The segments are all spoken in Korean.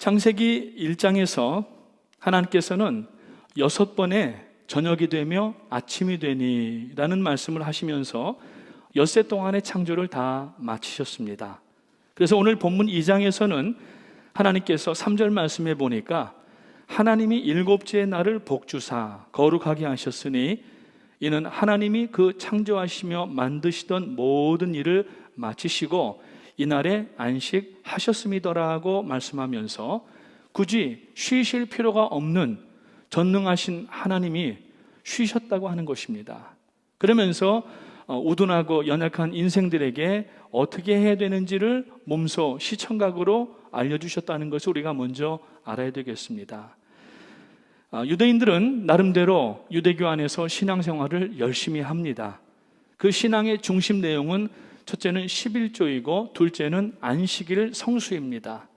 창세기 1장에서 하나님께서는 6번의 저녁이 되며 아침이 되니라는 말씀을 하시면서 엿새 동안의 창조를 다 마치셨습니다. 그래서 오늘 본문 2장에서는 하나님께서 3절 말씀에 보니까 하나님이 일곱째 날을 복주사 거룩하게 하셨으니 이는 하나님이 그 창조하시며 만드시던 모든 일을 마치시고 이날에 안식하셨음이더라고 말씀하면서 굳이 쉬실 필요가 없는 전능하신 하나님이 쉬셨다고 하는 것입니다. 그러면서 우둔하고 연약한 인생들에게 어떻게 해야 되는지를 몸소 시청각으로 알려주셨다는 것을 우리가 먼저 알아야 되겠습니다. 유대인들은 나름대로 유대교 안에서 신앙생활을 열심히 합니다. 그 신앙의 중심 내용은 첫째는 11조이고 둘째는 안식일 성수입니다.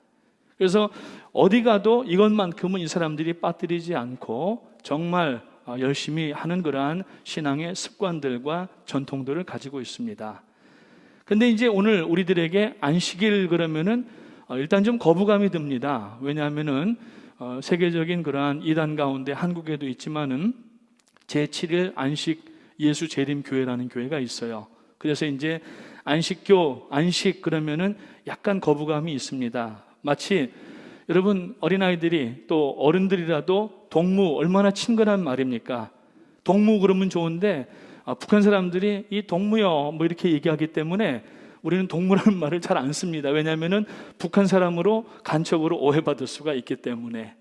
그래서 어디 가도 이것만큼은 이 사람들이 빠뜨리지 않고 정말 열심히 하는 그러한 신앙의 습관들과 전통들을 가지고 있습니다. 근데 이제 오늘 우리들에게 안식일 그러면은 일단 좀 거부감이 듭니다. 왜냐하면은 세계적인 그러한 이단 가운데 한국에도 있지만은 제7일 안식 예수 재림 교회라는 교회가 있어요. 그래서 이제 안식 그러면은 약간 거부감이 있습니다. 마치 여러분 어린아이들이 또 어른들이라도 동무 얼마나 친근한 말입니까? 동무 그러면 좋은데 북한 사람들이 이 동무요 뭐 이렇게 얘기하기 때문에 우리는 동무라는 말을 잘 안 씁니다. 왜냐하면은 북한 사람으로 간첩으로 오해받을 수가 있기 때문에.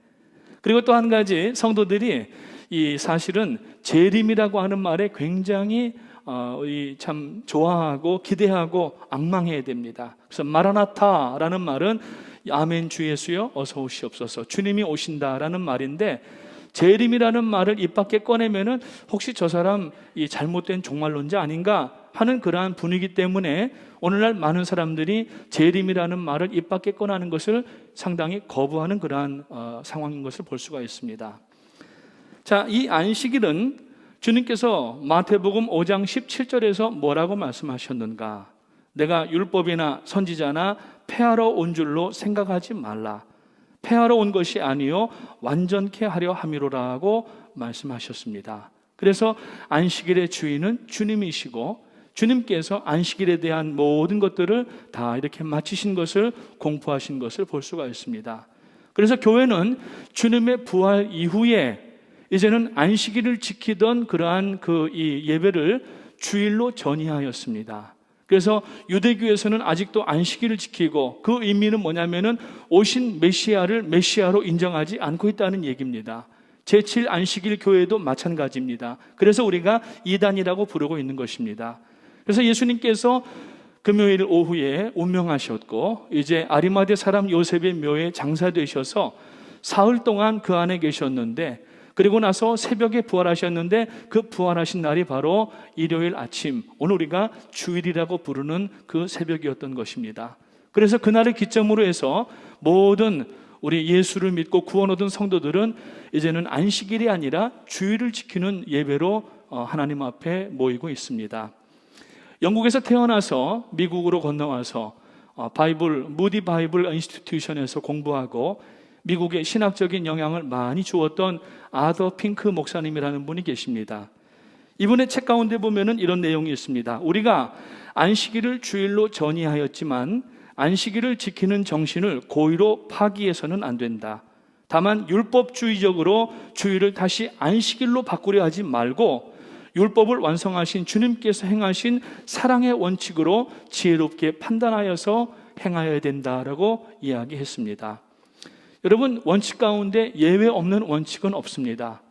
그리고 또 한 가지 성도들이 이 사실은 재림이라고 하는 말에 굉장히 참 좋아하고 기대하고 앙망해야 됩니다. 그래서 마라나타라는 말은 아멘 주 예수여 어서 오시옵소서 주님이 오신다라는 말인데 재림이라는 말을 입 밖에 꺼내면은 혹시 저 사람 이 잘못된 종말론자 아닌가 하는 그러한 분위기 때문에 오늘날 많은 사람들이 재림이라는 말을 입 밖에 꺼내는 것을 상당히 거부하는 그러한 상황인 것을 볼 수가 있습니다. 자, 이 안식일은 주님께서 마태복음 5장 17절에서 뭐라고 말씀하셨는가? 내가 율법이나 선지자나 폐하러 온 줄로 생각하지 말라. 폐하러 온 것이 아니요 완전케 하려 함이로라고 말씀하셨습니다. 그래서 안식일의 주인은 주님이시고 주님께서 안식일에 대한 모든 것들을 다 이렇게 마치신 것을 공포하신 것을 볼 수가 있습니다. 그래서 교회는 주님의 부활 이후에 이제는 안식일을 지키던 그러한 이 예배를 주일로 전이하였습니다. 그래서 유대교에서는 아직도 안식일을 지키고 그 의미는 뭐냐면은 오신 메시아를 메시아로 인정하지 않고 있다는 얘기입니다. 제7 안식일 교회도 마찬가지입니다. 그래서 우리가 이단이라고 부르고 있는 것입니다. 그래서 예수님께서 금요일 오후에 운명하셨고 이제 아리마대 사람 요셉의 묘에 장사되셔서 사흘 동안 그 안에 계셨는데 그리고 나서 새벽에 부활하셨는데 그 부활하신 날이 바로 일요일 아침, 오늘 우리가 주일이라고 부르는 그 새벽이었던 것입니다. 그래서 그날을 기점으로 해서 모든 우리 예수를 믿고 구원 얻은 성도들은 이제는 안식일이 아니라 주일을 지키는 예배로 하나님 앞에 모이고 있습니다. 영국에서 태어나서 미국으로 건너와서 무디 바이블 인스티튜션에서 공부하고 미국의 신학적인 영향을 많이 주었던 아더 핑크 목사님이라는 분이 계십니다. 이분의 책 가운데 보면은 이런 내용이 있습니다. 우리가 안식일을 주일로 전이하였지만 안식일을 지키는 정신을 고의로 파기해서는 안 된다. 다만 율법주의적으로 주일을 다시 안식일로 바꾸려 하지 말고 율법을 완성하신 주님께서 행하신 사랑의 원칙으로 지혜롭게 판단하여서 행하여야 된다라고 이야기했습니다. 여러분, 원칙 가운데 예외 없는 원칙은 없습니다.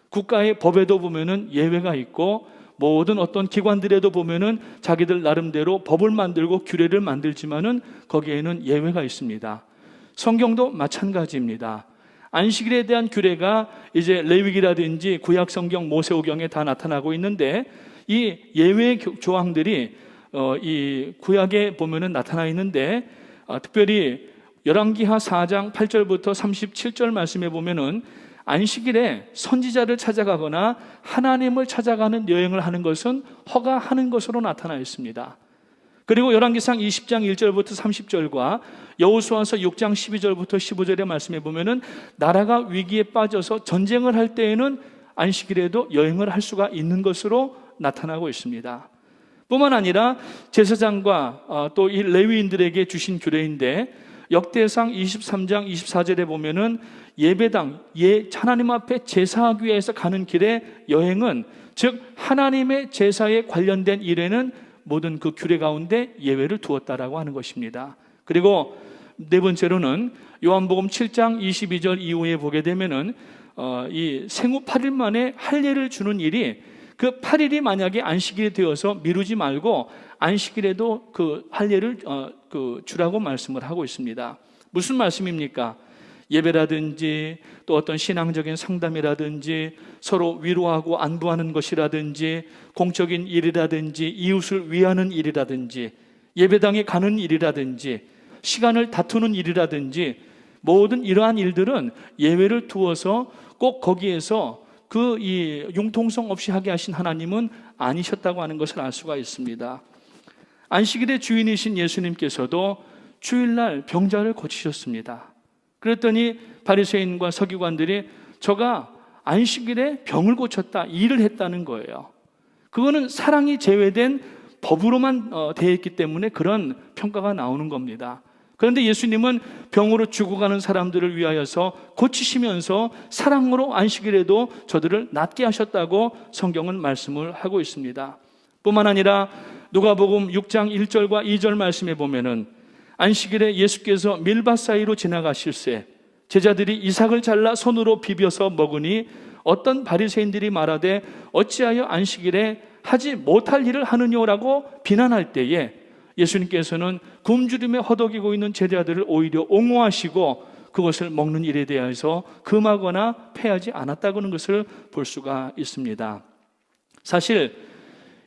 국가의 법에도 보면은 예외가 있고 모든 어떤 기관들에도 보면은 자기들 나름대로 법을 만들고 규례를 만들지만은 거기에는 예외가 있습니다. 성경도 마찬가지입니다. 안식일에 대한 규례가 이제 레위기라든지 구약 성경 모세오경에 다 나타나고 있는데 이 예외 조항들이 이 구약에 보면은 나타나 있는데 특별히 열왕기하 4장 8절부터 37절 말씀에 보면은 안식일에 선지자를 찾아가거나 하나님을 찾아가는 여행을 하는 것은 허가하는 것으로 나타나 있습니다. 그리고 열왕기상 20장 1절부터 30절과 여호수아서 6장 12절부터 15절의 말씀에 보면은 나라가 위기에 빠져서 전쟁을 할 때에는 안식일에도 여행을 할 수가 있는 것으로 나타나고 있습니다. 뿐만 아니라 제사장과 또 이 레위인들에게 주신 규례인데 역대상 23장 24절에 보면은 예배당, 하나님 앞에 제사하기 위해서 가는 길에 여행은, 즉 하나님의 제사에 관련된 일에는 모든 그 규례 가운데 예외를 두었다라고 하는 것입니다. 그리고 네 번째로는 요한복음 7장 22절 이후에 보게 되면은 이 생후 8일 만에 할례를 주는 일이, 그 8일이 만약에 안식일이 되어서 미루지 말고 안식일에도 그 할례를 주라고 말씀을 하고 있습니다. 무슨 말씀입니까? 예배라든지 또 어떤 신앙적인 상담이라든지 서로 위로하고 안부하는 것이라든지 공적인 일이라든지 이웃을 위하는 일이라든지 예배당에 가는 일이라든지 시간을 다투는 일이라든지 모든 이러한 일들은 예외를 두어서 꼭 거기에서 이 융통성 없이 하게 하신 하나님은 아니셨다고 하는 것을 알 수가 있습니다. 안식일의 주인이신 예수님께서도 주일날 병자를 고치셨습니다. 그랬더니 바리새인과 서기관들이 저가 안식일에 병을 고쳤다, 일을 했다는 거예요. 그거는 사랑이 제외된 법으로만 되어 있기 때문에 그런 평가가 나오는 겁니다. 그런데 예수님은 병으로 죽어가는 사람들을 위하여서 고치시면서 사랑으로 안식일에도 저들을 낫게 하셨다고 성경은 말씀을 하고 있습니다. 뿐만 아니라 누가복음 6장 1절과 2절 말씀에 보면은 안식일에 예수께서 밀밭 사이로 지나가실새 제자들이 이삭을 잘라 손으로 비벼서 먹으니 어떤 바리새인들이 말하되 어찌하여 안식일에 하지 못할 일을 하느냐라고 비난할 때에 예수님께서는 굶주림에 허덕이고 있는 제자들을 오히려 옹호하시고 그것을 먹는 일에 대해서 금하거나 패하지 않았다고 하는 것을 볼 수가 있습니다. 사실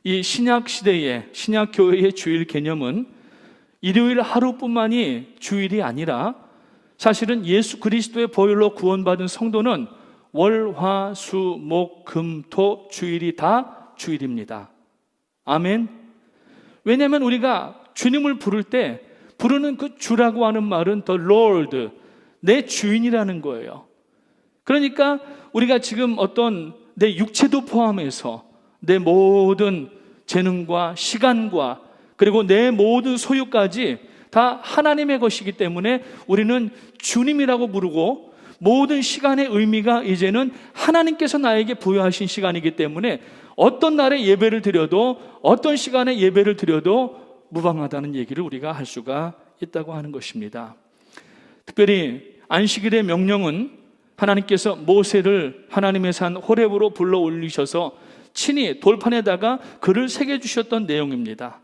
이 신약 시대의 신약 교회의 주일 개념은 일요일 하루뿐만이 주일이 아니라 사실은 예수 그리스도의 보혈로 구원받은 성도는 월, 화, 수, 목, 금, 토 주일이 다 주일입니다. 아멘. 왜냐하면 우리가 주님을 부를 때 부르는 그 주라고 하는 말은 the Lord, 내 주인이라는 거예요. 그러니까 우리가 지금 어떤 내 육체도 포함해서 내 모든 재능과 시간과 그리고 내 모든 소유까지 다 하나님의 것이기 때문에 우리는 주님이라고 부르고 모든 시간의 의미가 이제는 하나님께서 나에게 부여하신 시간이기 때문에 어떤 날에 예배를 드려도 어떤 시간에 예배를 드려도 무방하다는 얘기를 우리가 할 수가 있다고 하는 것입니다. 특별히 안식일의 명령은 하나님께서 모세를 하나님의 산 호렙으로 불러 올리셔서 친히 돌판에다가 글을 새겨주셨던 내용입니다.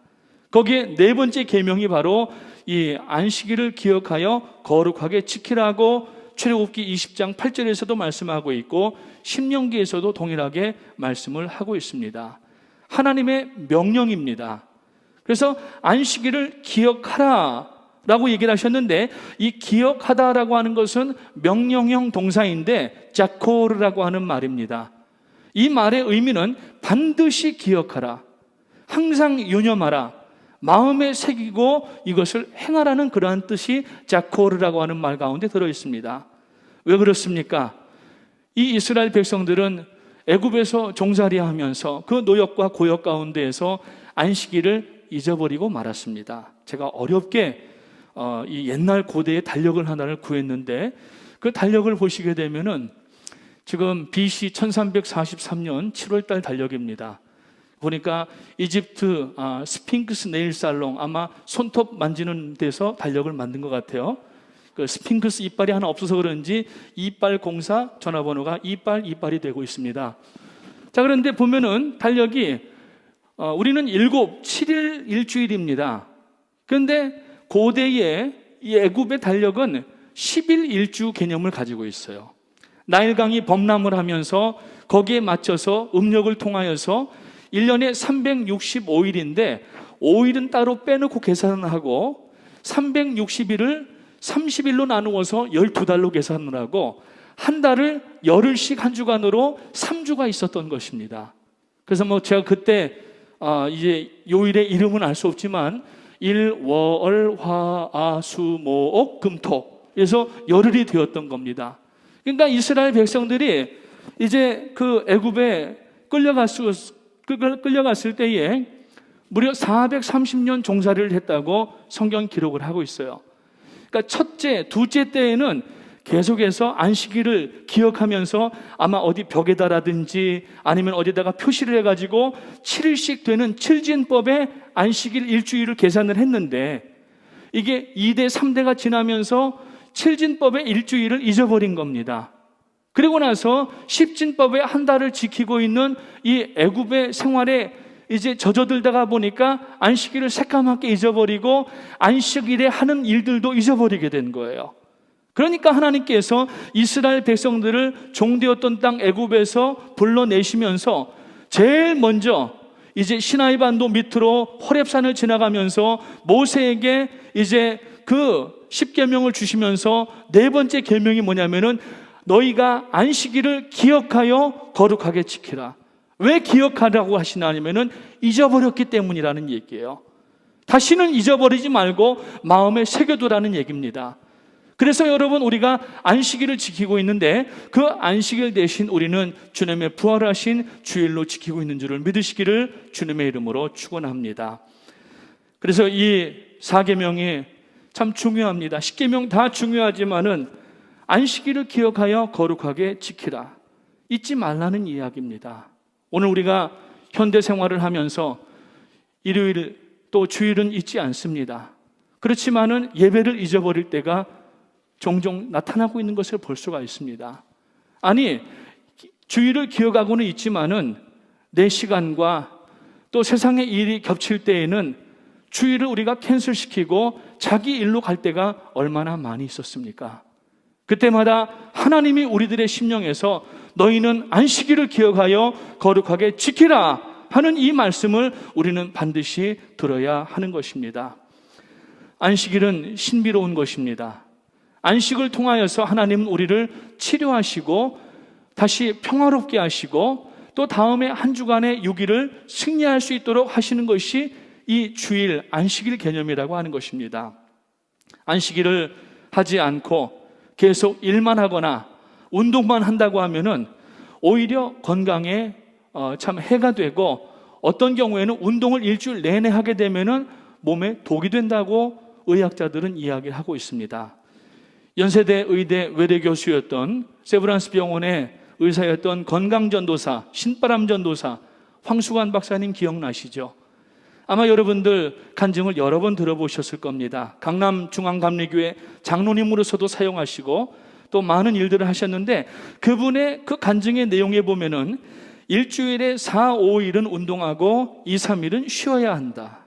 거기에 네 번째 계명이 바로 이 안식일을 기억하여 거룩하게 지키라고 출애굽기 20장 8절에서도 말씀하고 있고 신명기에서도 동일하게 말씀을 하고 있습니다. 하나님의 명령입니다. 그래서 안식일을 기억하라 라고 얘기를 하셨는데 이 기억하다라고 하는 것은 명령형 동사인데 자코르라고 하는 말입니다. 이 말의 의미는 반드시 기억하라, 항상 유념하라, 마음에 새기고 이것을 행하라는 그러한 뜻이 자코르라고 하는 말 가운데 들어 있습니다. 왜 그렇습니까? 이 이스라엘 백성들은 애굽에서 종살이하면서 그 노역과 고역 가운데에서 안식일을 잊어버리고 말았습니다. 제가 어렵게 이 옛날 고대의 달력을 하나를 구했는데 그 달력을 보시게 되면은 지금 BC 1343년 7월달 달력입니다. 보니까 이집트 스핑크스 네일 살롱, 아마 손톱 만지는 데서 달력을 만든 것 같아요. 그 스핑크스 이빨이 하나 없어서 그런지 이빨 공사 전화번호가 이빨이 되고 있습니다. 자, 그런데 보면은 달력이 우리는 7일 일주일입니다. 그런데 고대의 이 애굽의 달력은 10일 일주 개념을 가지고 있어요. 나일강이 범람을 하면서 거기에 맞춰서 음력을 통하여서 1년에 365일인데 5일은 따로 빼놓고 계산을 하고 360일을 30일로 나누어서 12달로 계산을 하고 한 달을 열흘씩 한 주간으로 3주가 있었던 것입니다. 그래서 제가 그때 이제 요일의 이름은 알 수 없지만 일, 워, 월, 화, 아, 수, 모, 옥, 금, 토. 그래서 열흘이 되었던 겁니다. 그러니까 이스라엘 백성들이 이제 그 애굽에 끌려갔을 때에 무려 430년 종살이를 했다고 성경 기록을 하고 있어요. 그러니까 첫째, 둘째 때에는 계속해서 안식일을 기억하면서 아마 어디 벽에다라든지 아니면 어디다가 표시를 해가지고 7일씩 되는 칠진법의 안식일 일주일을 계산을 했는데 이게 2대, 3대가 지나면서 칠진법의 일주일을 잊어버린 겁니다. 그리고 나서 십진법의 한 달을 지키고 있는 이 애굽의 생활에 이제 젖어들다가 보니까 안식일을 새까맣게 잊어버리고 안식일에 하는 일들도 잊어버리게 된 거예요. 그러니까 하나님께서 이스라엘 백성들을 종되었던 땅 애굽에서 불러내시면서 제일 먼저 이제 시나이 반도 밑으로 호렙산을 지나가면서 모세에게 이제 그 10계명을 주시면서 네 번째 계명이 뭐냐면은 너희가 안식일을 기억하여 거룩하게 지키라. 왜 기억하라고 하시냐면은 잊어버렸기 때문이라는 얘기예요. 다시는 잊어버리지 말고 마음에 새겨두라는 얘기입니다. 그래서 여러분, 우리가 안식일을 지키고 있는데 그 안식일 대신 우리는 주님의 부활하신 주일로 지키고 있는 줄을 믿으시기를 주님의 이름으로 축원합니다. 그래서 이 4계명이 참 중요합니다. 10계명 다 중요하지만은 안식일을 기억하여 거룩하게 지키라, 잊지 말라는 이야기입니다. 오늘 우리가 현대 생활을 하면서 일요일 또 주일은 잊지 않습니다. 그렇지만은 예배를 잊어버릴 때가 종종 나타나고 있는 것을 볼 수가 있습니다. 아니, 주일을 기억하고는 있지만은 내 시간과 또 세상의 일이 겹칠 때에는 주일을 우리가 캔슬시키고 자기 일로 갈 때가 얼마나 많이 있었습니까? 그때마다 하나님이 우리들의 심령에서 너희는 안식일을 기억하여 거룩하게 지키라 하는 이 말씀을 우리는 반드시 들어야 하는 것입니다. 안식일은 신비로운 것입니다. 안식을 통하여서 하나님은 우리를 치료하시고 다시 평화롭게 하시고 또 다음에 한 주간의 6일을 승리할 수 있도록 하시는 것이 이 주일 안식일 개념이라고 하는 것입니다. 안식일을 하지 않고 계속 일만 하거나 운동만 한다고 하면은 오히려 건강에 참 해가 되고 어떤 경우에는 운동을 일주일 내내 하게 되면은 몸에 독이 된다고 의학자들은 이야기하고 있습니다. 연세대 의대 외대 교수였던 세브란스 병원의 의사였던 건강전도사, 신바람전도사 황수관 박사님 기억나시죠? 아마 여러분들 간증을 여러 번 들어보셨을 겁니다. 강남중앙감리교회 장로님으로서도 사용하시고 또 많은 일들을 하셨는데 그분의 그 간증의 내용에 보면은 일주일에 4, 5일은 운동하고 2, 3일은 쉬어야 한다.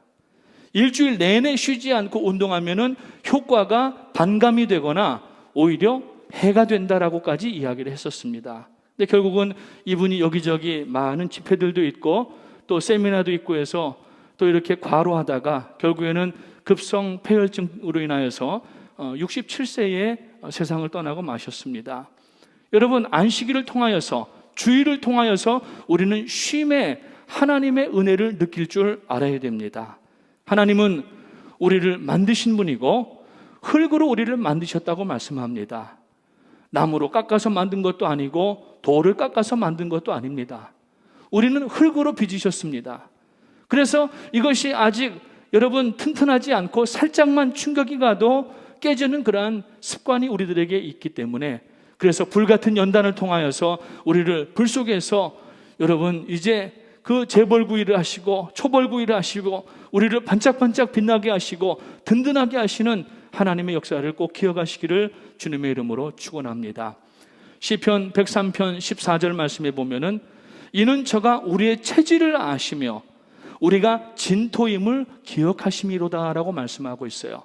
일주일 내내 쉬지 않고 운동하면은 효과가 반감이 되거나 오히려 해가 된다라고까지 이야기를 했었습니다. 근데 결국은 이분이 여기저기 많은 집회들도 있고 또 세미나도 있고 해서 또 이렇게 과로하다가 결국에는 급성 폐혈증으로 인하여서 67세에 세상을 떠나고 마셨습니다. 여러분, 안식일을 통하여서 주일을 통하여서 우리는 쉼에 하나님의 은혜를 느낄 줄 알아야 됩니다. 하나님은 우리를 만드신 분이고 흙으로 우리를 만드셨다고 말씀합니다. 나무로 깎아서 만든 것도 아니고 돌을 깎아서 만든 것도 아닙니다. 우리는 흙으로 빚으셨습니다. 그래서 이것이 아직 여러분 튼튼하지 않고 살짝만 충격이 가도 깨지는 그러한 습관이 우리들에게 있기 때문에 그래서 불같은 연단을 통하여서 우리를 불 속에서 여러분 이제 그 재벌구이를 하시고 초벌구이를 하시고 우리를 반짝반짝 빛나게 하시고 든든하게 하시는 하나님의 역사를 꼭 기억하시기를 주님의 이름으로 축원합니다. 시편 103편 14절 말씀에 보면은 이는 저가 우리의 체질을 아시며 우리가 진토임을 기억하심이로다 라고 말씀하고 있어요.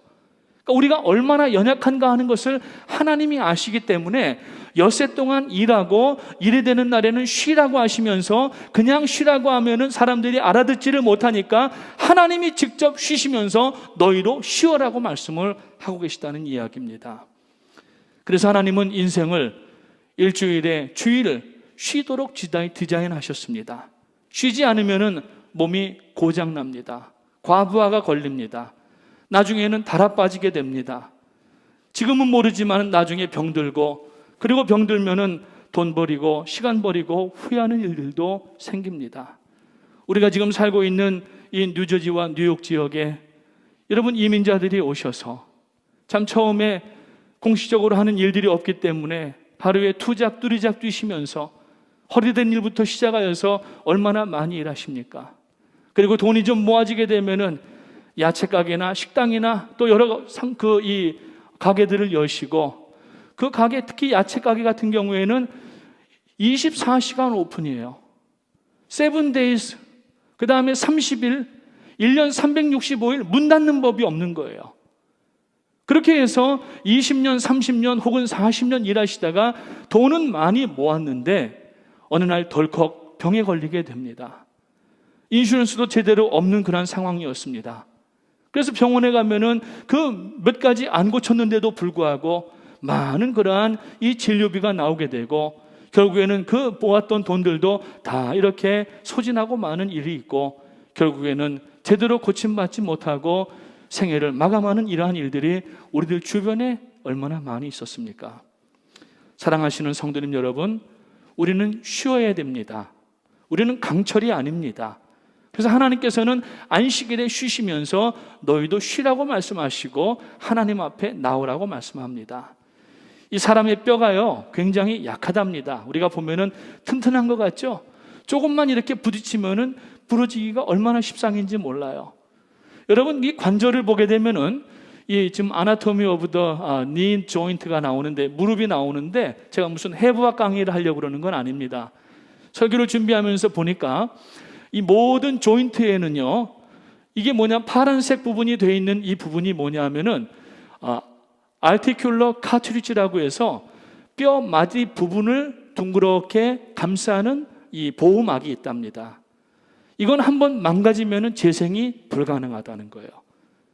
그러니까 우리가 얼마나 연약한가 하는 것을 하나님이 아시기 때문에 엿새 동안 일하고 일이 되는 날에는 쉬라고 하시면서 그냥 쉬라고 하면은 사람들이 알아듣지를 못하니까 하나님이 직접 쉬시면서 너희로 쉬어라고 말씀을 하고 계시다는 이야기입니다. 그래서 하나님은 인생을 일주일에 주일을 쉬도록 디자인하셨습니다. 쉬지 않으면은 몸이 고장납니다. 과부하가 걸립니다. 나중에는 달아 빠지게 됩니다. 지금은 모르지만 나중에 병들고, 그리고 병들면은 돈 버리고 시간 버리고 후회하는 일들도 생깁니다. 우리가 지금 살고 있는 이 뉴저지와 뉴욕 지역에 여러분 이민자들이 오셔서 참 처음에 공식적으로 하는 일들이 없기 때문에 하루에 투잡 뚜리잡 뛰시면서 허리된 일부터 시작하여서 얼마나 많이 일하십니까? 그리고 돈이 좀 모아지게 되면은 야채 가게나 식당이나 또 여러 이 가게들을 여시고, 그 가게, 특히 야채 가게 같은 경우에는 24시간 오픈이에요. 7days, 그 다음에 30일, 1년 365일 문 닫는 법이 없는 거예요. 그렇게 해서 20년, 30년 혹은 40년 일하시다가 돈은 많이 모았는데 어느 날 덜컥 병에 걸리게 됩니다. 인슈런스도 제대로 없는 그런 상황이었습니다. 그래서 병원에 가면은 그 몇 가지 안 고쳤는데도 불구하고 많은 그러한 이 진료비가 나오게 되고, 결국에는 그 모았던 돈들도 다 이렇게 소진하고 많은 일이 있고, 결국에는 제대로 고침받지 못하고 생애를 마감하는 이러한 일들이 우리들 주변에 얼마나 많이 있었습니까? 사랑하시는 성도님 여러분, 우리는 쉬어야 됩니다. 우리는 강철이 아닙니다. 그래서 하나님께서는 안식일에 쉬시면서 너희도 쉬라고 말씀하시고 하나님 앞에 나오라고 말씀합니다. 이 사람의 뼈가요 굉장히 약하답니다. 우리가 보면은 튼튼한 것 같죠? 조금만 이렇게 부딪히면은 부러지기가 얼마나 십상인지 몰라요. 여러분, 이 관절을 보게 되면은 이 지금 아나토미 오브 더 니 조인트가 나오는데, 무릎이 나오는데, 제가 무슨 해부학 강의를 하려고 그러는 건 아닙니다. 설교를 준비하면서 보니까 이 모든 조인트에는요, 이게 뭐냐, 파란색 부분이 되어 있는 이 부분이 뭐냐면은 알티큘러 카트리지라고 해서 뼈 마디 부분을 둥그렇게 감싸는 이 보호막이 있답니다. 이건 한번 망가지면은 재생이 불가능하다는 거예요.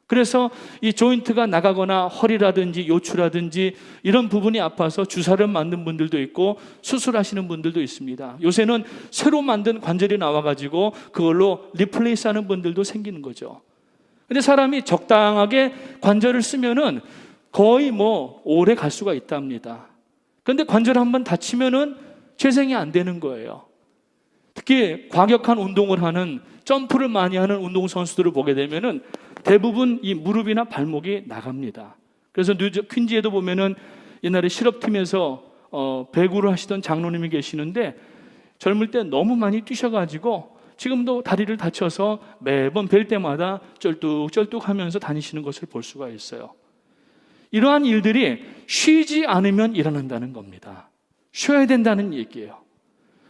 그래서 이 조인트가 나가거나 허리라든지 요추라든지 이런 부분이 아파서 주사를 맞는 분들도 있고 수술하시는 분들도 있습니다. 요새는 새로 만든 관절이 나와가지고 그걸로 리플레이스 하는 분들도 생기는 거죠. 근데 사람이 적당하게 관절을 쓰면은 거의 오래 갈 수가 있답니다. 그런데 관절 한번 다치면은 재생이 안 되는 거예요. 특히 과격한 운동을 하는, 점프를 많이 하는 운동선수들을 보게 되면은 대부분 이 무릎이나 발목이 나갑니다. 그래서 퀸지에도 보면은 옛날에 실업팀에서 배구를 하시던 장로님이 계시는데, 젊을 때 너무 많이 뛰셔가지고 지금도 다리를 다쳐서 매번 뵐 때마다 쩔뚝쩔뚝 하면서 다니시는 것을 볼 수가 있어요. 이러한 일들이 쉬지 않으면 일어난다는 겁니다. 쉬어야 된다는 얘기예요.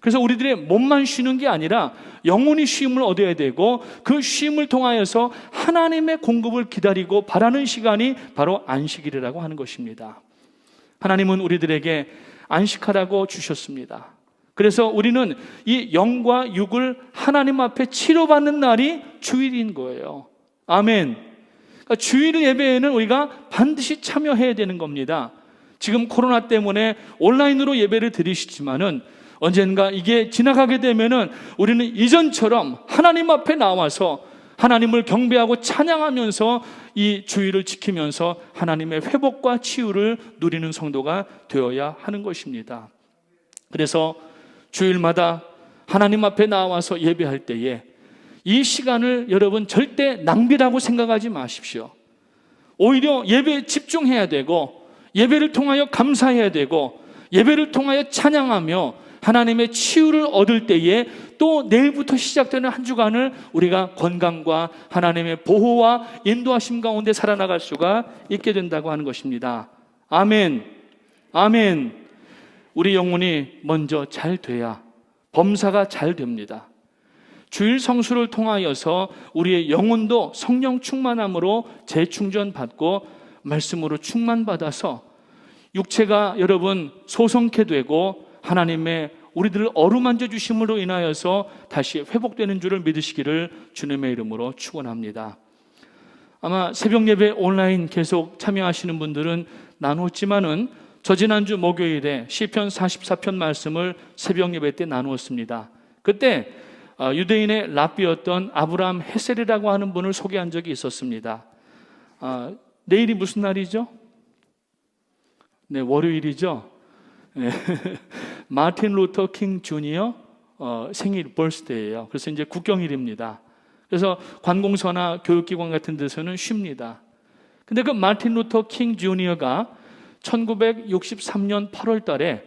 그래서 우리들의 몸만 쉬는 게 아니라 영혼이 쉼을 얻어야 되고, 그 쉼을 통하여서 하나님의 공급을 기다리고 바라는 시간이 바로 안식일이라고 하는 것입니다. 하나님은 우리들에게 안식하라고 주셨습니다. 그래서 우리는 이 영과 육을 하나님 앞에 치료받는 날이 주일인 거예요. 아멘. 그러니까 주일 예배에는 우리가 반드시 참여해야 되는 겁니다. 지금 코로나 때문에 온라인으로 예배를 드리시지만은 언젠가 이게 지나가게 되면은 우리는 이전처럼 하나님 앞에 나와서 하나님을 경배하고 찬양하면서 이 주일을 지키면서 하나님의 회복과 치유를 누리는 성도가 되어야 하는 것입니다. 그래서 주일마다 하나님 앞에 나와서 예배할 때에 이 시간을 여러분 절대 낭비라고 생각하지 마십시오. 오히려 예배에 집중해야 되고, 예배를 통하여 감사해야 되고, 예배를 통하여 찬양하며 하나님의 치유를 얻을 때에 또 내일부터 시작되는 한 주간을 우리가 건강과 하나님의 보호와 인도하심 가운데 살아나갈 수가 있게 된다고 하는 것입니다. 아멘. 아멘. 우리 영혼이 먼저 잘 돼야 범사가 잘 됩니다. 주일 성수를 통하여서 우리의 영혼도 성령 충만함으로 재충전 받고 말씀으로 충만받아서 육체가 여러분 소성케 되고 하나님의 우리들을 어루만져 주심으로 인하여서 다시 회복되는 줄을 믿으시기를 주님의 이름으로 축원합니다. 아마 새벽 예배 온라인 계속 참여하시는 분들은 나누었지만은 저 지난주 목요일에 시편 44편 말씀을 새벽 예배 때 나누었습니다. 그때 유대인의 랍비였던 아브라함 헤셀이라고 하는 분을 소개한 적이 있었습니다. 내일이 무슨 날이죠? 네, 월요일이죠. 네. 마틴 루터 킹 주니어 생일 벌스데이예요. 그래서 이제 국경일입니다. 그래서 관공서나 교육기관 같은 데서는 쉽니다. 근데 그 마틴 루터 킹 주니어가 1963년 8월 달에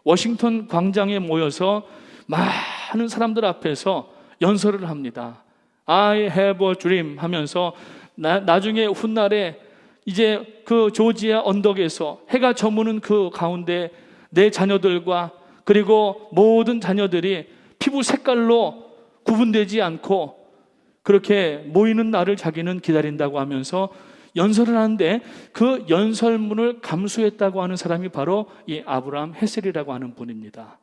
워싱턴 광장에 모여서 많은 사람들 앞에서 연설을 합니다. I have a dream 하면서 나중에 훗날에 이제 그 조지아 언덕에서 해가 저무는 그 가운데 내 자녀들과 그리고 모든 자녀들이 피부 색깔로 구분되지 않고 그렇게 모이는 날을 자기는 기다린다고 하면서 연설을 하는데 그 연설문을 감수했다고 하는 사람이 바로 이 아브라함 헤셀이라고 하는 분입니다.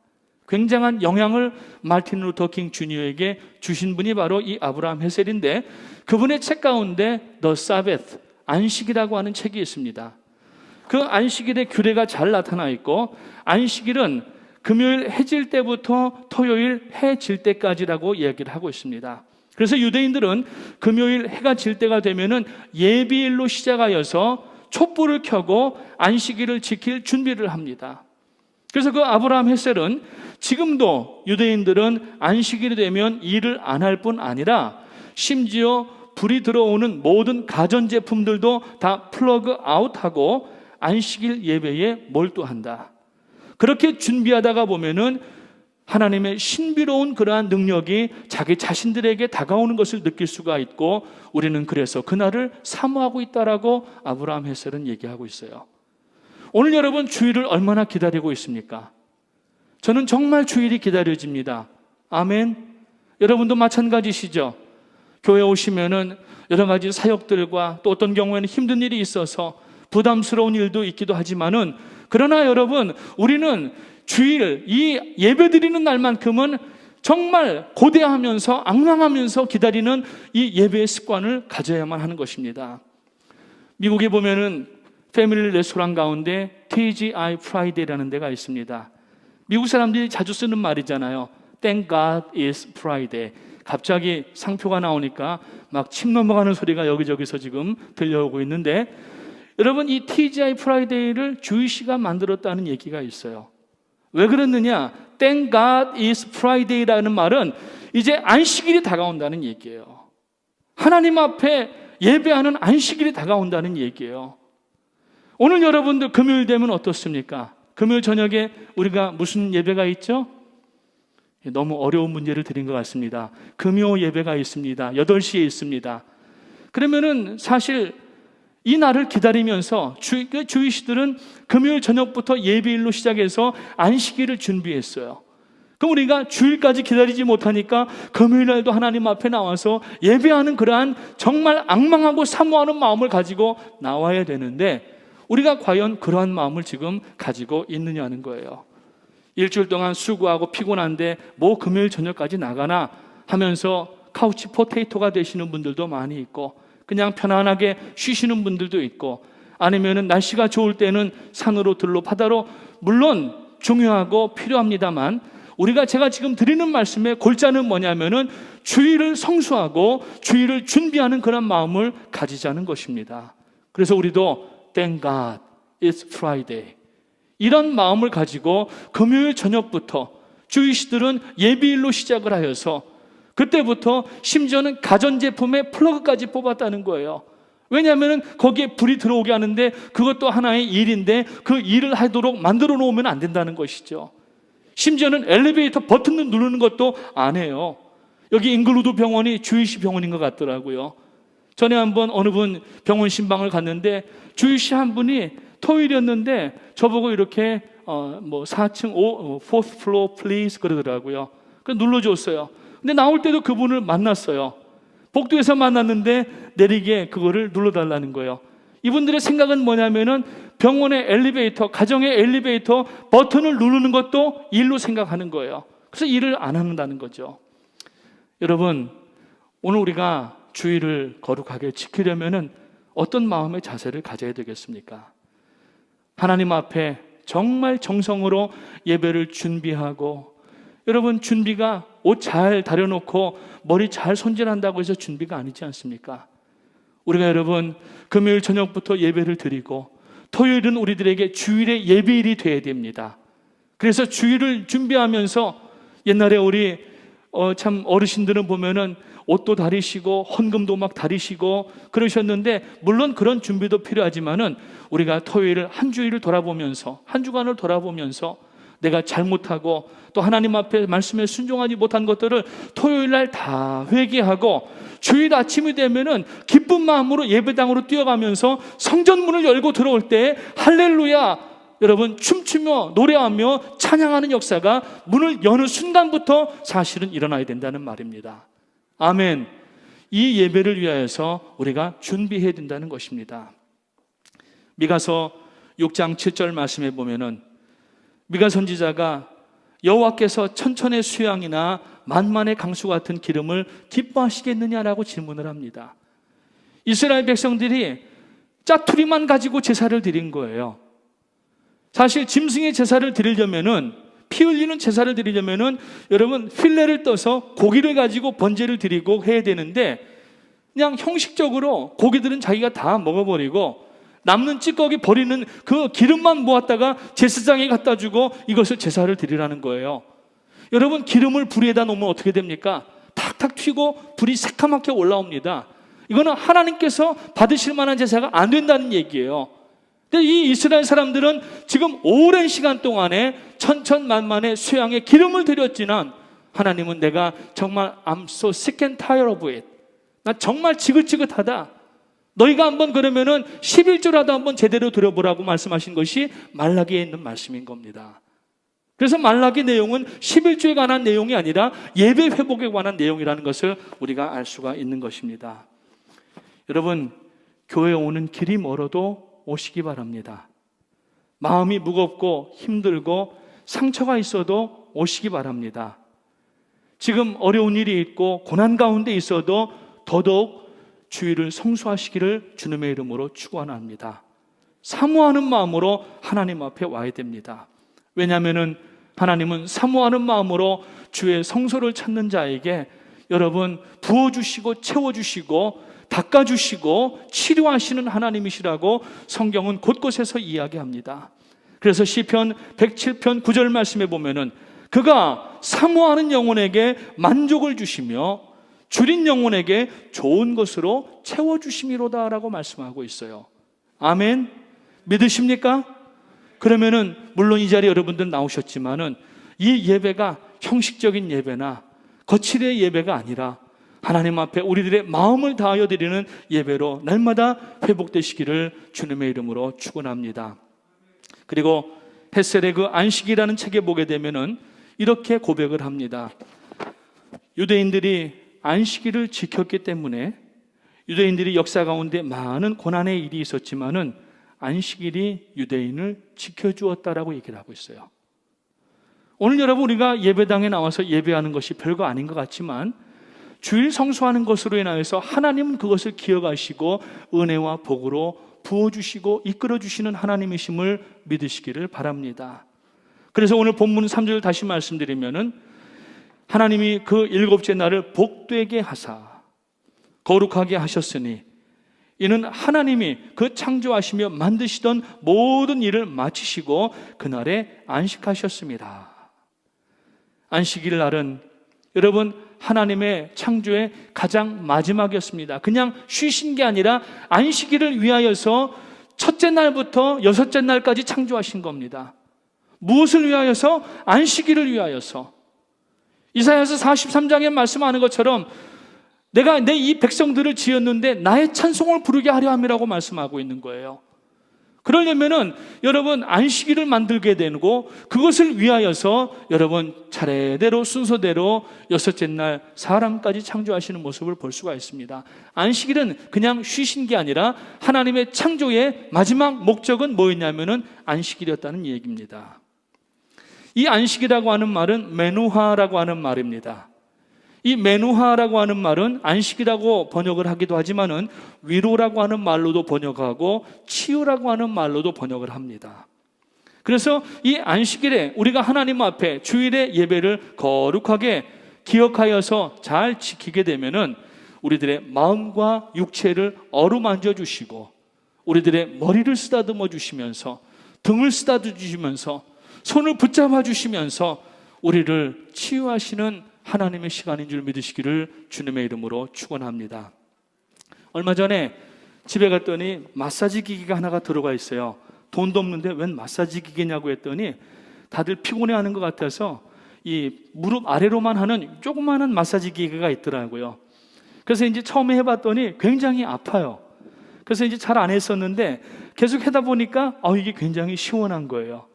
굉장한 영향을 마틴 루터 킹 주니어에게 주신 분이 바로 이 아브라함 헤셀인데 그분의 책 가운데 The Sabbath, 안식이라고 하는 책이 있습니다. 그 안식일의 규례가 잘 나타나 있고 안식일은 금요일 해질 때부터 토요일 해 질 때까지라고 이야기를 하고 있습니다. 그래서 유대인들은 금요일 해가 질 때가 되면은 예비일로 시작하여서 촛불을 켜고 안식일을 지킬 준비를 합니다. 그래서 그 아브라함 헤셀은 지금도 유대인들은 안식일이 되면 일을 안 할 뿐 아니라 심지어 불이 들어오는 모든 가전제품들도 다 플러그 아웃하고 안식일 예배에 몰두한다. 그렇게 준비하다가 보면은 하나님의 신비로운 그러한 능력이 자기 자신들에게 다가오는 것을 느낄 수가 있고 우리는 그래서 그날을 사모하고 있다라고 아브라함 헤셀은 얘기하고 있어요. 오늘 여러분 주일을 얼마나 기다리고 있습니까? 저는 정말 주일이 기다려집니다. 아멘. 여러분도 마찬가지시죠? 교회 오시면은 여러 가지 사역들과 또 어떤 경우에는 힘든 일이 있어서 부담스러운 일도 있기도 하지만은 그러나 여러분 우리는 주일 이 예배드리는 날만큼은 정말 고대하면서 앙망하면서 기다리는 이 예배의 습관을 가져야만 하는 것입니다. 미국에 보면은 패밀리 레스토랑 가운데 TGI 프라이데이라는 데가 있습니다. 미국 사람들이 자주 쓰는 말이잖아요. Thank God it's Friday. 갑자기 상표가 나오니까 막 침 넘어가는 소리가 여기저기서 지금 들려오고 있는데 여러분 이 TGI 프라이데이를 주이시가 만들었다는 얘기가 있어요. 왜 그랬느냐? Thank God it's Friday라는 말은 이제 안식일이 다가온다는 얘기예요. 하나님 앞에 예배하는 안식일이 다가온다는 얘기예요. 오늘 여러분들 금요일 되면 어떻습니까? 금요일 저녁에 우리가 무슨 예배가 있죠? 너무 어려운 문제를 드린 것 같습니다. 금요 예배가 있습니다. 8시에 있습니다. 그러면은 사실 이 날을 기다리면서 주이시들은 금요일 저녁부터 예배일로 시작해서 안식일을 준비했어요. 그럼 우리가 주일까지 기다리지 못하니까 금요일 날도 하나님 앞에 나와서 예배하는 그러한 정말 앙망하고 사모하는 마음을 가지고 나와야 되는데 우리가 과연 그러한 마음을 지금 가지고 있느냐는 거예요. 일주일 동안 수고하고 피곤한데 뭐 금요일 저녁까지 나가나 하면서 카우치 포테이토가 되시는 분들도 많이 있고 그냥 편안하게 쉬시는 분들도 있고 아니면은 날씨가 좋을 때는 산으로 들로 바다로 물론 중요하고 필요합니다만 제가 지금 드리는 말씀의 골자는 뭐냐면은 주일을 성수하고 주일을 준비하는 그런 마음을 가지자는 것입니다. 그래서 우리도 Thank God it's Friday 이런 마음을 가지고 금요일 저녁부터 주이시들은 예비일로 시작을 하여서 그때부터 심지어는 가전제품에 플러그까지 뽑았다는 거예요. 왜냐하면 거기에 불이 들어오게 하는데 그것도 하나의 일인데 그 일을 하도록 만들어 놓으면 안 된다는 것이죠. 심지어는 엘리베이터 버튼을 누르는 것도 안 해요. 여기 잉글우드 병원이 주이시 병원인 것 같더라고요. 전에 한번 어느 분 병원 신방을 갔는데 주이시 한 분이 토요일이었는데 저보고 이렇게 4층 4th floor please 그러더라고요. 그래서 눌러줬어요. 근데 나올 때도 그분을 만났어요. 복도에서 만났는데 내리게 그거를 눌러달라는 거예요. 이분들의 생각은 뭐냐면은 병원의 엘리베이터, 가정의 엘리베이터 버튼을 누르는 것도 일로 생각하는 거예요. 그래서 일을 안 한다는 거죠. 여러분, 오늘 우리가 주일을 거룩하게 지키려면은 어떤 마음의 자세를 가져야 되겠습니까? 하나님 앞에 정말 정성으로 예배를 준비하고 여러분 준비가 옷 잘 다려놓고 머리 잘 손질한다고 해서 준비가 아니지 않습니까? 우리가 여러분 금요일 저녁부터 예배를 드리고 토요일은 우리들에게 주일의 예배일이 되어야 됩니다. 그래서 주일을 준비하면서 옛날에 우리 참 어르신들은 보면은 옷도 다리시고 헌금도 막 다리시고 그러셨는데, 물론 그런 준비도 필요하지만은 우리가 토요일 한 주일을 돌아보면서, 한 주간을 돌아보면서 내가 잘못하고 또 하나님 앞에 말씀에 순종하지 못한 것들을 토요일 날 다 회개하고 주일 아침이 되면은 기쁜 마음으로 예배당으로 뛰어가면서 성전문을 열고 들어올 때 할렐루야 여러분 춤추며 노래하며 찬양하는 역사가 문을 여는 순간부터 사실은 일어나야 된다는 말입니다. 아멘. 이 예배를 위하여서 우리가 준비해야 된다는 것입니다. 미가서 6장 7절 말씀에 보면은 미가 선지자가 여호와께서 천천의 수양이나 만만의 강수 같은 기름을 기뻐하시겠느냐라고 질문을 합니다. 이스라엘 백성들이 짜투리만 가지고 제사를 드린 거예요. 사실 짐승의 제사를 드리려면은, 피 흘리는 제사를 드리려면은 여러분 필레를 떠서 고기를 가지고 번제를 드리고 해야 되는데, 그냥 형식적으로 고기들은 자기가 다 먹어버리고 남는 찌꺼기 버리는 그 기름만 모았다가 제사장에 갖다 주고 이것을 제사를 드리라는 거예요. 여러분 기름을 불 위에다 놓으면 어떻게 됩니까? 탁탁 튀고 불이 새카맣게 올라옵니다. 이거는 하나님께서 받으실 만한 제사가 안 된다는 얘기예요. 근데 이 이스라엘 사람들은 지금 오랜 시간 동안에 천천만만의 수양의 기름을 드렸지만 하나님은 내가 정말 I'm so sick and tired of it. 나 정말 지긋지긋하다. 너희가 한번 그러면은 11조라도 한번 제대로 드려보라고 말씀하신 것이 말라기에 있는 말씀인 겁니다. 그래서 말라기 내용은 11조에 관한 내용이 아니라 예배 회복에 관한 내용이라는 것을 우리가 알 수가 있는 것입니다. 여러분 교회에 오는 길이 멀어도 오시기 바랍니다. 마음이 무겁고 힘들고 상처가 있어도 오시기 바랍니다. 지금 어려운 일이 있고 고난 가운데 있어도 더더욱 주일을 성수하시기를 주님의 이름으로 축원합니다. 사모하는 마음으로 하나님 앞에 와야 됩니다. 왜냐하면 하나님은 사모하는 마음으로 주의 성소를 찾는 자에게 여러분 부어주시고 채워주시고 닦아주시고 치료하시는 하나님이시라고 성경은 곳곳에서 이야기합니다. 그래서 시편 107편 9절 말씀에 보면은 그가 사모하는 영혼에게 만족을 주시며 줄인 영혼에게 좋은 것으로 채워주심이로다 라고 말씀하고 있어요. 아멘. 믿으십니까? 그러면은 물론 이 자리에 여러분들 나오셨지만은 이 예배가 형식적인 예배나 거칠의 예배가 아니라 하나님 앞에 우리들의 마음을 다하여 드리는 예배로 날마다 회복되시기를 주님의 이름으로 축원합니다. 그리고 헷셀의 그 안식이라는 책에 보게 되면은 이렇게 고백을 합니다. 유대인들이 안식일을 지켰기 때문에 유대인들이 역사 가운데 많은 고난의 일이 있었지만은 안식일이 유대인을 지켜주었다라고 얘기를 하고 있어요. 오늘 여러분 우리가 예배당에 나와서 예배하는 것이 별거 아닌 것 같지만 주일 성수하는 것으로 인하여서 하나님은 그것을 기억하시고 은혜와 복으로 부어주시고 이끌어주시는 하나님이심을 믿으시기를 바랍니다. 그래서 오늘 본문 3절 다시 말씀드리면은 하나님이 그 일곱째 날을 복되게 하사 거룩하게 하셨으니 이는 하나님이 그 창조하시며 만드시던 모든 일을 마치시고 그날에 안식하셨습니다. 안식일 날은 여러분 하나님의 창조의 가장 마지막이었습니다. 그냥 쉬신 게 아니라 안식일을 위하여서 첫째 날부터 여섯째 날까지 창조하신 겁니다. 무엇을 위하여서? 안식일을 위하여서. 이사야서 43장에 말씀하는 것처럼 내가 내 이 백성들을 지었는데 나의 찬송을 부르게 하려 함이라고 말씀하고 있는 거예요. 그러려면은 여러분 안식일을 만들게 되고 그것을 위하여서 여러분 차례대로 순서대로 여섯째 날 사람까지 창조하시는 모습을 볼 수가 있습니다. 안식일은 그냥 쉬신 게 아니라 하나님의 창조의 마지막 목적은 뭐였냐면은 안식일이었다는 얘기입니다. 이 안식이라고 하는 말은 메누하라고 하는 말입니다. 이 메누하라고 하는 말은 안식이라고 번역을 하기도 하지만은 위로라고 하는 말로도 번역하고 치유라고 하는 말로도 번역을 합니다. 그래서 이 안식일에 우리가 하나님 앞에 주일의 예배를 거룩하게 기억하여서 잘 지키게 되면은 우리들의 마음과 육체를 어루만져 주시고 우리들의 머리를 쓰다듬어 주시면서 등을 쓰다듬어 주시면서 손을 붙잡아 주시면서 우리를 치유하시는 하나님의 시간인 줄 믿으시기를 주님의 이름으로 축원합니다. 얼마 전에 집에 갔더니 마사지 기기가 하나가 들어가 있어요. 돈도 없는데 웬 마사지 기계냐고 했더니 다들 피곤해하는 것 같아서 이 무릎 아래로만 하는 조그마한 마사지 기계가 있더라고요. 그래서 이제 처음에 해봤더니 굉장히 아파요. 그래서 이제 잘 안 했었는데 계속 하다 보니까 이게 굉장히 시원한 거예요.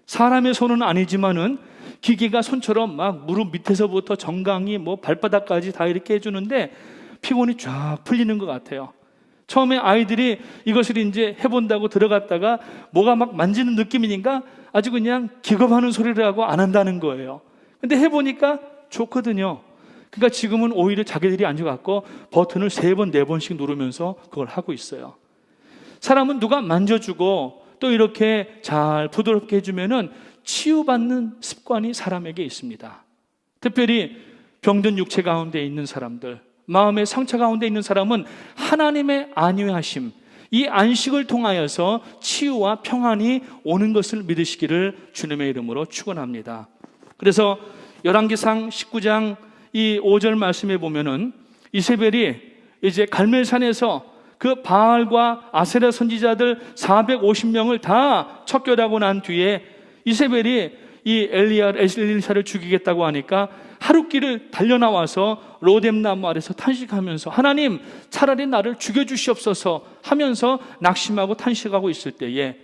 사람의 손은 아니지만은 기계가 손처럼 막 무릎 밑에서부터 정강이 뭐 발바닥까지 다 이렇게 해주는데 피곤이 쫙 풀리는 것 같아요. 처음에 아이들이 이것을 이제 해본다고 들어갔다가 뭐가 막 만지는 느낌이니까 아주 그냥 기겁하는 소리를 하고 안 한다는 거예요. 근데 해보니까 좋거든요. 그러니까 지금은 오히려 자기들이 앉아갖고 버튼을 3번, 4번씩 누르면서 그걸 하고 있어요. 사람은 누가 만져주고 또 이렇게 잘 부드럽게 해주면은 치유받는 습관이 사람에게 있습니다. 특별히 병든 육체 가운데 있는 사람들, 마음의 상처 가운데 있는 사람은 하나님의 안위하심, 이 안식을 통하여서 치유와 평안이 오는 것을 믿으시기를 주님의 이름으로 축원합니다. 그래서 열왕기상 19장 이 5절 말씀에 보면은 이세벨이 이제 갈멜산에서 그 바알과 아세라 선지자들 450명을 다 척결하고 난 뒤에 이세벨이 이 엘리사를 죽이겠다고 하니까 하룻길을 달려나와서 로뎀나무 아래서 탄식하면서 하나님 차라리 나를 죽여주시옵소서 하면서 낙심하고 탄식하고 있을 때에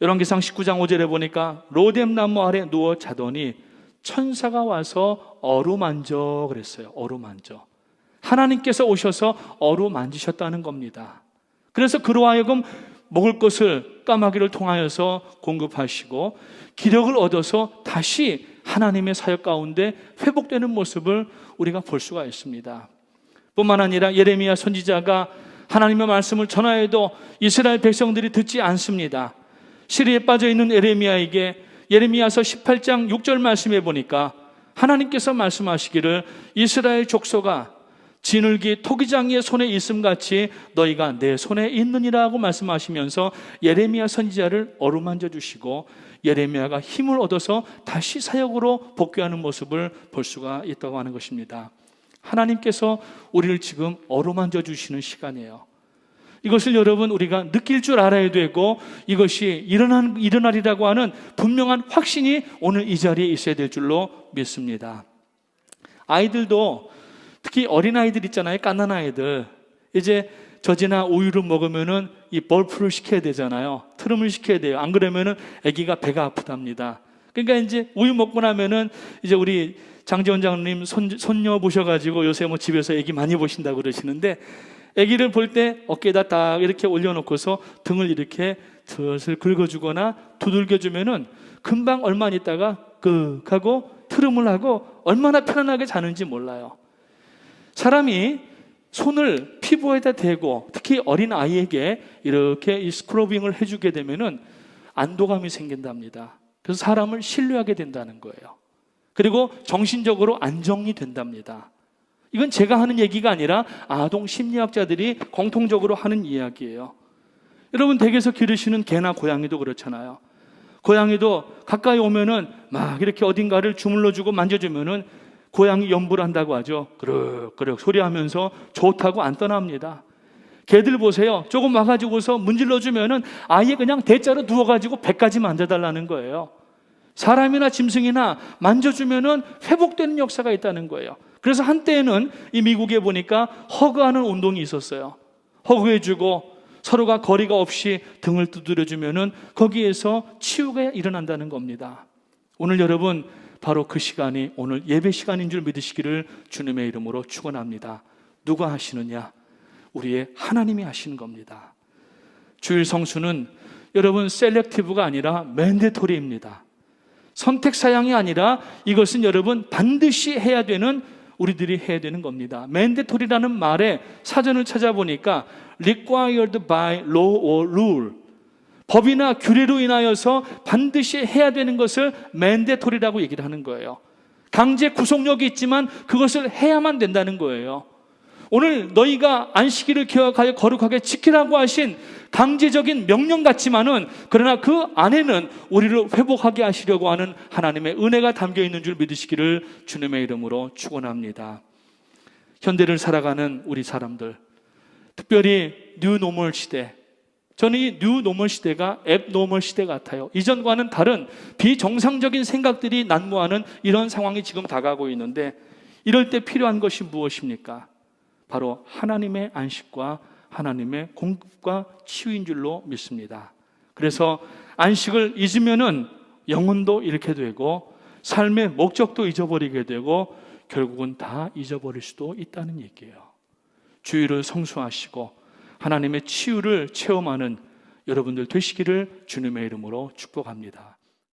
열왕기상 19장 5절에 보니까 로뎀나무 아래 누워 자더니 천사가 와서 어루만져 그랬어요. 어루만져. 하나님께서 오셔서 어루만지셨다는 겁니다. 그래서 그로 하여금 먹을 것을 까마귀를 통하여서 공급하시고 기력을 얻어서 다시 하나님의 사역 가운데 회복되는 모습을 우리가 볼 수가 있습니다. 뿐만 아니라 예레미야 선지자가 하나님의 말씀을 전하여도 이스라엘 백성들이 듣지 않습니다. 시리에 빠져있는 예레미야에게 예레미야서 18장 6절 말씀해 보니까 하나님께서 말씀하시기를 이스라엘 족속아 지늘기 토기장이의 손에 있음같이 너희가 내 손에 있느니라고 말씀하시면서 예레미야 선지자를 어루만져 주시고 예레미야가 힘을 얻어서 다시 사역으로 복귀하는 모습을 볼 수가 있다고 하는 것입니다. 하나님께서 우리를 지금 어루만져 주시는 시간이에요. 이것을 여러분 우리가 느낄 줄 알아야 되고 이것이 일어나리라고 하는 분명한 확신이 오늘 이 자리에 있어야 될 줄로 믿습니다. 아이들도 특히 어린아이들 있잖아요. 갓난아이들 이제 젖이나 우유를 먹으면은 이 벌프를 시켜야 되잖아요. 트름을 시켜야 돼요. 안 그러면은 아기가 배가 아프답니다. 그러니까 이제 우유 먹고 나면은 이제 우리 장지원 장님 손녀 보셔가지고 요새 뭐 집에서 아기 많이 보신다고 그러시는데 아기를 볼 때 어깨에다 딱 이렇게 올려놓고서 등을 이렇게 슬슬 긁어주거나 두들겨주면은 금방 얼마 있다가 끄 하고 트름을 하고 얼마나 편안하게 자는지 몰라요. 사람이 손을 피부에다 대고 특히 어린 아이에게 이렇게 이 스크러빙을 해주게 되면은 안도감이 생긴답니다. 그래서 사람을 신뢰하게 된다는 거예요. 그리고 정신적으로 안정이 된답니다. 이건 제가 하는 얘기가 아니라 아동 심리학자들이 공통적으로 하는 이야기예요. 여러분 댁에서 기르시는 개나 고양이도 그렇잖아요. 고양이도 가까이 오면은 막 이렇게 어딘가를 주물러주고 만져주면은 고양이 연부를 한다고 하죠. 그럭그럭 소리하면서 좋다고 안 떠납니다. 개들 보세요. 조금 와가지고서 문질러주면은 아예 그냥 대자로 누워가지고 배까지 만져달라는 거예요. 사람이나 짐승이나 만져주면은 회복되는 역사가 있다는 거예요. 그래서 한때에는 이 미국에 보니까 허그하는 운동이 있었어요. 허그해주고 서로가 거리가 없이 등을 두드려주면은 거기에서 치유가 일어난다는 겁니다. 오늘 여러분 바로 그 시간이 오늘 예배 시간인 줄 믿으시기를 주님의 이름으로 축원합니다. 누가 하시느냐? 우리의 하나님이 하시는 겁니다. 주일 성수는 여러분 셀렉티브가 아니라 맨데토리입니다. 선택 사양이 아니라 이것은 여러분 반드시 해야 되는 우리들이 해야 되는 겁니다. 맨데토리라는 말에 사전을 찾아보니까 required by law or rule, 법이나 규례로 인하여서 반드시 해야 되는 것을 맨데토리라고 얘기를 하는 거예요. 강제 구속력이 있지만 그것을 해야만 된다는 거예요. 오늘 너희가 안식일을 기억하여 거룩하게 지키라고 하신 강제적인 명령 같지만은, 그러나 그 안에는 우리를 회복하게 하시려고 하는 하나님의 은혜가 담겨 있는 줄 믿으시기를 주님의 이름으로 축원합니다. 현대를 살아가는 우리 사람들, 특별히 뉴노멀 시대, 저는 이 뉴노멀 시대가 앱노멀 시대 같아요. 이전과는 다른 비정상적인 생각들이 난무하는 이런 상황이 지금 다가오고 있는데, 이럴 때 필요한 것이 무엇입니까? 바로 하나님의 안식과 하나님의 공급과 치유인 줄로 믿습니다. 그래서 안식을 잊으면은 영혼도 잃게 되고 삶의 목적도 잊어버리게 되고 결국은 다 잊어버릴 수도 있다는 얘기예요. 주일을 성수하시고 하나님의 치유를 체험하는 여러분들 되시기를 주님의 이름으로 축복합니다.